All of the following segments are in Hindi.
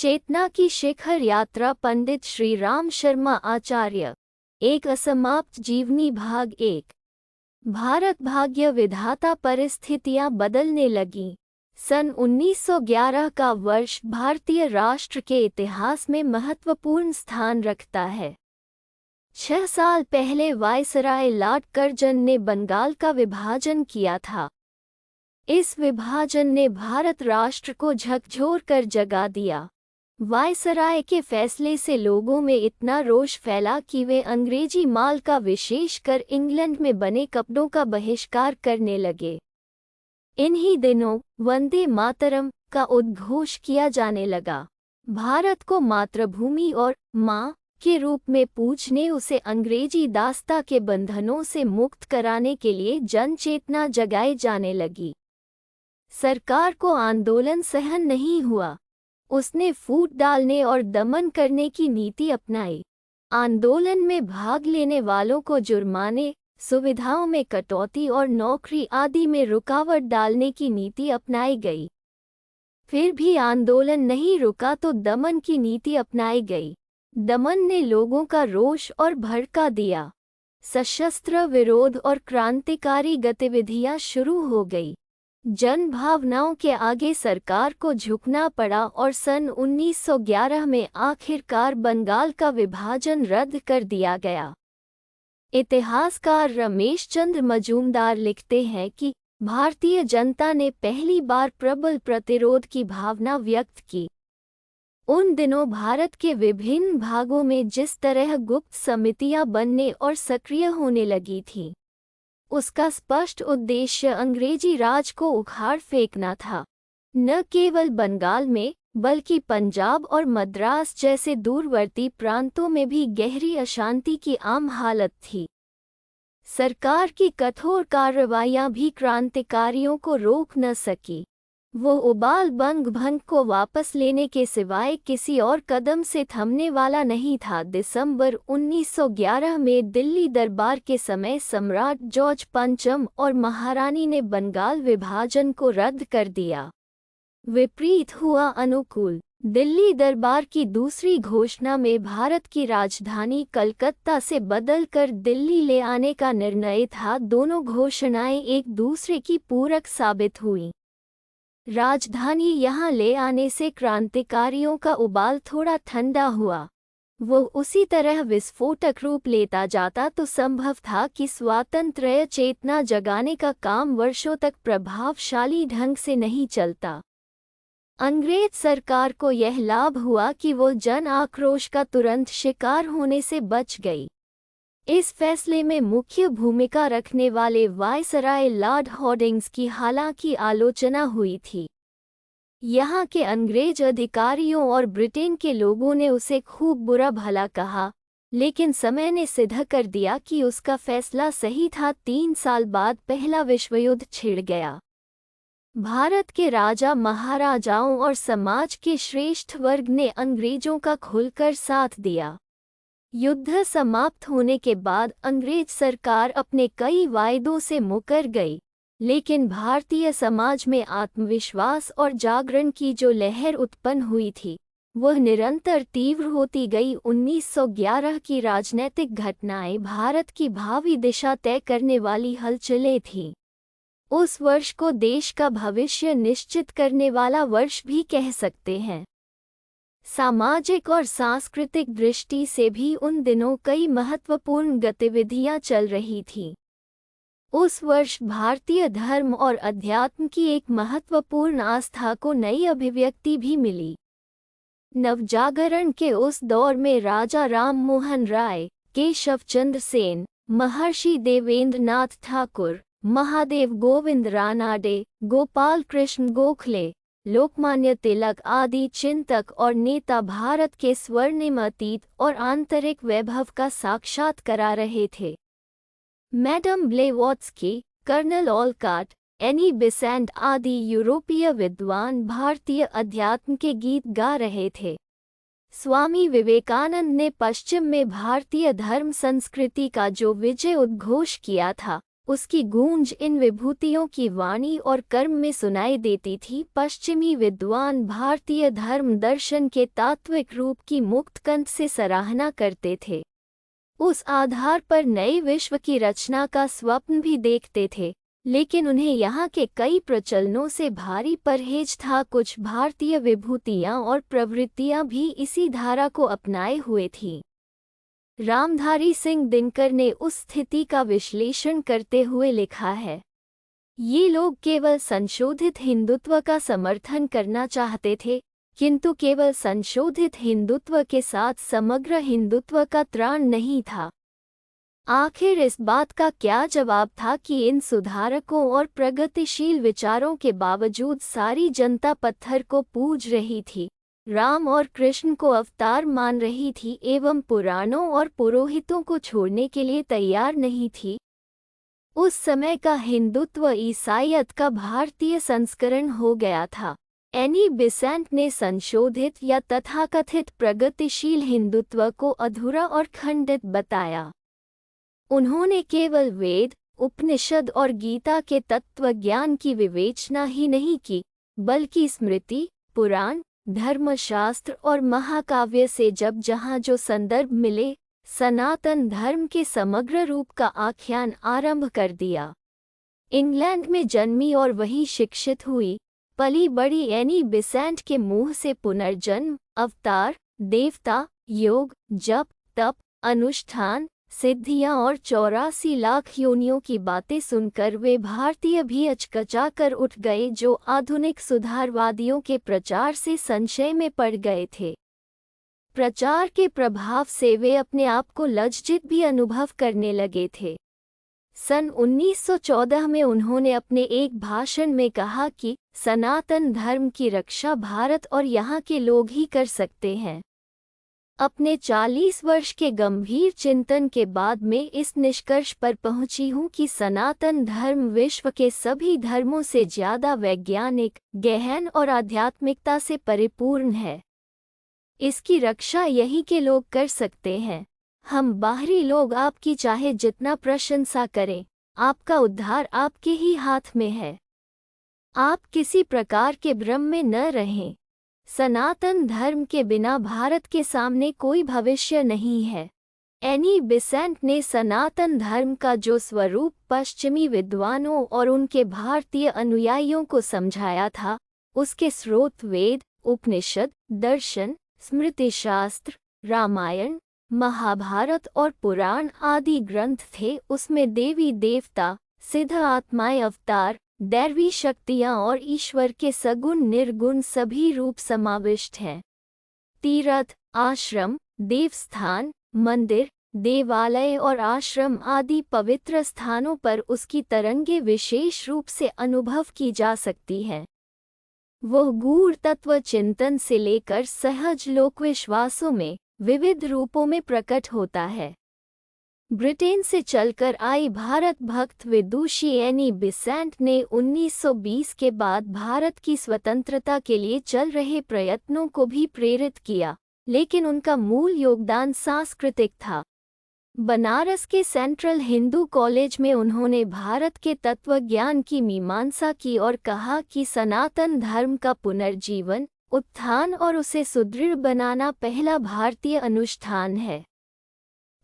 चेतना की शिखर यात्रा पंडित श्री राम शर्मा आचार्य। एक असमाप्त जीवनी भाग 1। भारत भाग्य विधाता परिस्थितियां बदलने लगीं। सन 1911 का वर्ष भारतीय राष्ट्र के इतिहास में महत्वपूर्ण स्थान रखता है। 6 साल पहले वायसराय लॉर्ड कर्जन ने बंगाल का विभाजन किया था। इस विभाजन ने भारत राष्ट्र को झकझोर कर जगा दिया। वायसराय के फैसले से लोगों में इतना रोष फैला कि वे अंग्रेजी माल का विशेषकर इंग्लैंड में बने कपड़ों का बहिष्कार करने लगे। इन्हीं दिनों वंदे मातरम का उद्घोष किया जाने लगा। भारत को मातृभूमि और माँ के रूप में पूजने, उसे अंग्रेजी दास्ता के बंधनों से मुक्त कराने के लिए जन चेतना जगाई जाने लगी। सरकार को आंदोलन सहन नहीं हुआ। उसने फूट डालने और दमन करने की नीति अपनाई। आंदोलन में भाग लेने वालों को जुर्माने, सुविधाओं में कटौती और नौकरी आदि में रुकावट डालने की नीति अपनाई गई। फिर भी आंदोलन नहीं रुका तो दमन की नीति अपनाई गई। दमन ने लोगों का रोष और भड़का दिया। सशस्त्र विरोध और क्रांतिकारी गतिविधियां शुरू हो गई। जन भावनाओं के आगे सरकार को झुकना पड़ा और सन 1911 में आखिरकार बंगाल का विभाजन रद्द कर दिया गया। इतिहासकार रमेश चंद्र मजूमदार लिखते हैं कि भारतीय जनता ने पहली बार प्रबल प्रतिरोध की भावना व्यक्त की। उन दिनों भारत के विभिन्न भागों में जिस तरह गुप्त समितियां बनने और सक्रिय होने लगी थीं, उसका स्पष्ट उद्देश्य अंग्रेजी राज को उखाड़ फेंकना था। न केवल बंगाल में बल्कि पंजाब और मद्रास जैसे दूरवर्ती प्रांतों में भी गहरी अशांति की आम हालत थी। सरकार की कठोर कार्रवाइयां भी क्रांतिकारियों को रोक न सकी। वो उबाल बंग भंग को वापस लेने के सिवाय किसी और कदम से थमने वाला नहीं था। दिसंबर 1911 में दिल्ली दरबार के समय सम्राट जॉर्ज पंचम और महारानी ने बंगाल विभाजन को रद्द कर दिया। विपरीत हुआ अनुकूल। दिल्ली दरबार की दूसरी घोषणा में भारत की राजधानी कलकत्ता से बदलकर दिल्ली ले आने का निर्णय था। दोनों घोषणाएं एक दूसरे की पूरक साबित हुईं। राजधानी यहाँ ले आने से क्रांतिकारियों का उबाल थोड़ा ठंडा हुआ। वो उसी तरह विस्फोटक रूप लेता जाता तो संभव था कि स्वातंत्र्य चेतना जगाने का काम वर्षों तक प्रभावशाली ढंग से नहीं चलता। अंग्रेज सरकार को यह लाभ हुआ कि वो जन आक्रोश का तुरंत शिकार होने से बच गई। इस फैसले में मुख्य भूमिका रखने वाले वायसराय लॉर्ड हॉर्डिंग्स की हालांकि आलोचना हुई थी। यहाँ के अंग्रेज अधिकारियों और ब्रिटेन के लोगों ने उसे खूब बुरा भला कहा, लेकिन समय ने सिद्ध कर दिया कि उसका फैसला सही था। 3 साल बाद पहला विश्वयुद्ध छिड़ गया। भारत के राजा महाराजाओं और समाज के श्रेष्ठ वर्ग ने अंग्रेजों का खुलकर साथ दिया। युद्ध समाप्त होने के बाद अंग्रेज सरकार अपने कई वायदों से मुकर गई, लेकिन भारतीय समाज में आत्मविश्वास और जागरण की जो लहर उत्पन्न हुई थी, वह निरंतर तीव्र होती गई। 1911 की राजनैतिक घटनाएं भारत की भावी दिशा तय करने वाली हलचलें थीं। उस वर्ष को देश का भविष्य निश्चित करने वाला वर्ष भी कह सकते हैं। सामाजिक और सांस्कृतिक दृष्टि से भी उन दिनों कई महत्वपूर्ण गतिविधियां चल रही थीं। उस वर्ष भारतीय धर्म और अध्यात्म की एक महत्वपूर्ण आस्था को नई अभिव्यक्ति भी मिली। नवजागरण के उस दौर में राजा राम मोहन राय, केशव चंद्र सेन, महर्षि देवेंद्र नाथ ठाकुर, महादेव गोविंद रानाडे, गोपाल कृष्ण गोखले, लोकमान्य तिलक आदि चिंतक और नेता भारत के स्वर्णिम अतीत और आंतरिक वैभव का साक्षात करा रहे थे। मैडम ब्लेवॉत्स्की, कर्नल ऑलकाट, एनी बिसेंट आदि यूरोपीय विद्वान भारतीय अध्यात्म के गीत गा रहे थे। स्वामी विवेकानंद ने पश्चिम में भारतीय धर्म संस्कृति का जो विजय उद्घोष किया था, उसकी गूंज इन विभूतियों की वाणी और कर्म में सुनाई देती थी। पश्चिमी विद्वान भारतीय धर्म दर्शन के तात्विक रूप की मुक्तकंठ से सराहना करते थे। उस आधार पर नए विश्व की रचना का स्वप्न भी देखते थे, लेकिन उन्हें यहाँ के कई प्रचलनों से भारी परहेज था। कुछ भारतीय विभूतियाँ और प्रवृत्तियाँ भी इसी धारा को अपनाए हुए थीं। रामधारी सिंह दिनकर ने उस स्थिति का विश्लेषण करते हुए लिखा है, ये लोग केवल संशोधित हिंदुत्व का समर्थन करना चाहते थे, किंतु केवल संशोधित हिंदुत्व के साथ समग्र हिंदुत्व का त्राण नहीं था। आखिर इस बात का क्या जवाब था कि इन सुधारकों और प्रगतिशील विचारों के बावजूद सारी जनता पत्थर को पूज रही थी, राम और कृष्ण को अवतार मान रही थी एवं पुराणों और पुरोहितों को छोड़ने के लिए तैयार नहीं थी। उस समय का हिंदुत्व ईसाईयत का भारतीय संस्करण हो गया था। एनी बिसेंट ने संशोधित या तथाकथित प्रगतिशील हिंदुत्व को अधूरा और खंडित बताया। उन्होंने केवल वेद, उपनिषद और गीता के तत्वज्ञान की विवेचना ही नहीं की, बल्कि स्मृति, पुराण, धर्मशास्त्र और महाकाव्य से जब जहाँ जो संदर्भ मिले, सनातन धर्म के समग्र रूप का आख्यान आरंभ कर दिया। इंग्लैंड में जन्मी और वहीं शिक्षित हुई, पली बड़ी एनी बिसेंट के मुंह से पुनर्जन्म, अवतार, देवता, योग, जप, तप, अनुष्ठान, सिद्धियां और 84 लाख योनियों की बातें सुनकर वे भारतीय भी अचकचा कर उठ गए, जो आधुनिक सुधारवादियों के प्रचार से संशय में पड़ गए थे। प्रचार के प्रभाव से वे अपने आप को लज्जित भी अनुभव करने लगे थे। सन 1914 में उन्होंने अपने एक भाषण में कहा कि सनातन धर्म की रक्षा भारत और यहाँ के लोग ही कर सकते हैं। अपने 40 वर्ष के गंभीर चिंतन के बाद मैं इस निष्कर्ष पर पहुंची हूँ कि सनातन धर्म विश्व के सभी धर्मों से ज़्यादा वैज्ञानिक, गहन और आध्यात्मिकता से परिपूर्ण है। इसकी रक्षा यही के लोग कर सकते हैं। हम बाहरी लोग आपकी चाहे जितना प्रशंसा करें, आपका उद्धार आपके ही हाथ में है। आप किसी प्रकार के भ्रम में न रहें। सनातन धर्म के बिना भारत के सामने कोई भविष्य नहीं है। एनी बिसेंट ने सनातन धर्म का जो स्वरूप पश्चिमी विद्वानों और उनके भारतीय अनुयायियों को समझाया था, उसके स्रोत वेद, उपनिषद, दर्शन, स्मृतिशास्त्र, रामायण, महाभारत और पुराण आदि ग्रंथ थे। उसमें देवी देवता, सिद्ध आत्माएं, अवतार, दैवी शक्तियाँ और ईश्वर के सगुण निर्गुण सभी रूप समाविष्ट हैं। तीर्थ, आश्रम, देवस्थान, मंदिर, देवालय और आश्रम आदि पवित्र स्थानों पर उसकी तरंगे विशेष रूप से अनुभव की जा सकती हैं। वह गूढ़ तत्व चिंतन से लेकर सहज लोकविश्वासों में विविध रूपों में प्रकट होता है। ब्रिटेन से चलकर आई भारत भक्त विदुषी एनी बिसेंट ने 1920 के बाद भारत की स्वतंत्रता के लिए चल रहे प्रयत्नों को भी प्रेरित किया, लेकिन उनका मूल योगदान सांस्कृतिक था। बनारस के सेंट्रल हिंदू कॉलेज में उन्होंने भारत के तत्वज्ञान की मीमांसा की और कहा कि सनातन धर्म का पुनर्जीवन, उत्थान और उसे सुदृढ़ बनाना पहला भारतीय अनुष्ठान है।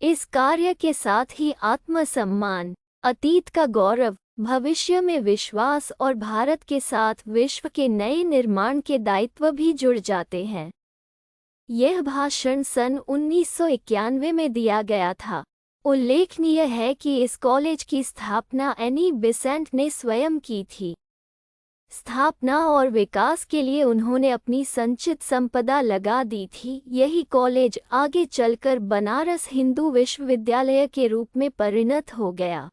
इस कार्य के साथ ही आत्मसम्मान, अतीत का गौरव, भविष्य में विश्वास और भारत के साथ विश्व के नए निर्माण के दायित्व भी जुड़ जाते हैं। यह भाषण सन 1991 में दिया गया था। उल्लेखनीय है कि इस कॉलेज की स्थापना एनी बिसेंट ने स्वयं की थी। स्थापना और विकास के लिए उन्होंने अपनी संचित संपदा लगा दी थी। यही कॉलेज आगे चलकर बनारस हिंदू विश्वविद्यालय के रूप में परिणत हो गया।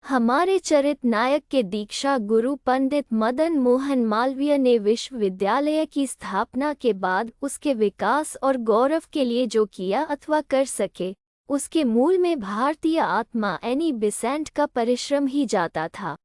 हमारे चरित नायक के दीक्षा गुरु पंडित मदन मोहन मालवीय ने विश्वविद्यालय की स्थापना के बाद उसके विकास और गौरव के लिए जो किया अथवा कर सके, उसके मूल में भारतीय आत्मा एनी बिसेंट का परिश्रम ही जाता था।